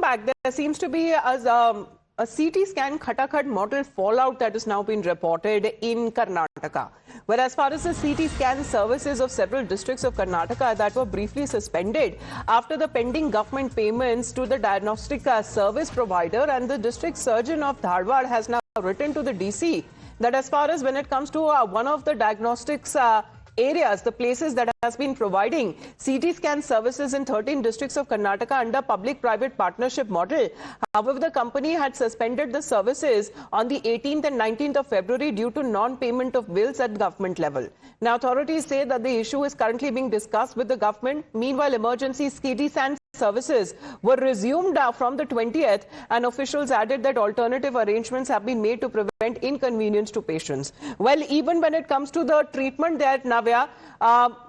back, there seems to be a CT scan Khatakhat model fallout that has now been reported in Karnataka. Where as far as the CT scan services of several districts of Karnataka that were briefly suspended after the pending government payments to the diagnostic service provider, and the district surgeon of Dharwad has now written to the DC that as far as when it comes to one of the diagnostics areas, the places that has been providing CT scan services in 13 districts of Karnataka under public-private partnership model. However, the company had suspended the services on the 18th and 19th of February due to non-payment of bills at government level. Now, authorities say that the issue is currently being discussed with the government. Meanwhile, emergency CT scan services were resumed from the 20th, and officials added that alternative arrangements have been made to prevent inconvenience to patients. Well, even when it comes to the treatment there, Navya,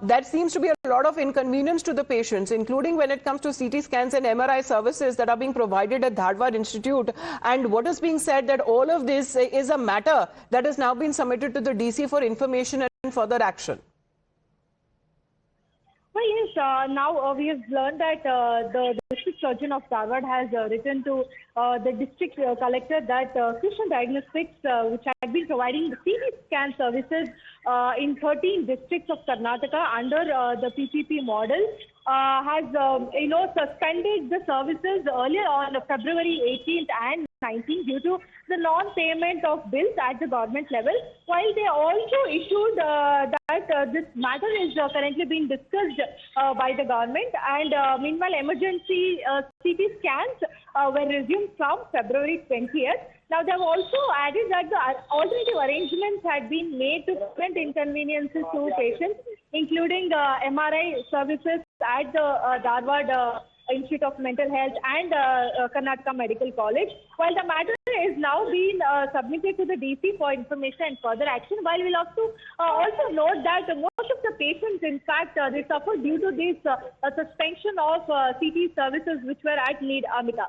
there seems to be a lot of inconvenience to the patients, including when it comes to CT scans and MRI services that are being provided at Dharwad Institute. And what is being said that all of this is a matter that has now been submitted to the DC for information and further action. Well, yes, now we have learned that the district surgeon of Dharwad has written to the district collector that Krishna Diagnostics, which had been providing the CT scan services in 13 districts of Karnataka under the PPP model, has suspended the services earlier on February 18th and 19th due to the non-payment of bills at the government level, while they also issued that this matter is currently being discussed by the government, and meanwhile emergency CT scans were resumed from February 20th. Now they have also added that the alternative arrangements had been made to prevent inconveniences to patients, including MRI services at the Dharwad Institute of Mental Health and Karnataka Medical College. While the matter is now being submitted to the DC for information and further action, while we'll have to also note that most of the patients, in fact, they suffered due to this suspension of CT services which were at need, Amita.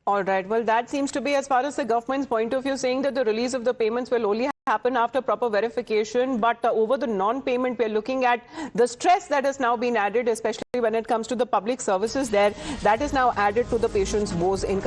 All right. Well, that seems to be, as far as the government's point of view, saying that the release of the payments will only happen after proper verification. But over the non-payment, we're looking at the stress that has now been added, especially when it comes to the public services there. That is now added to the patients' woes in Karnataka.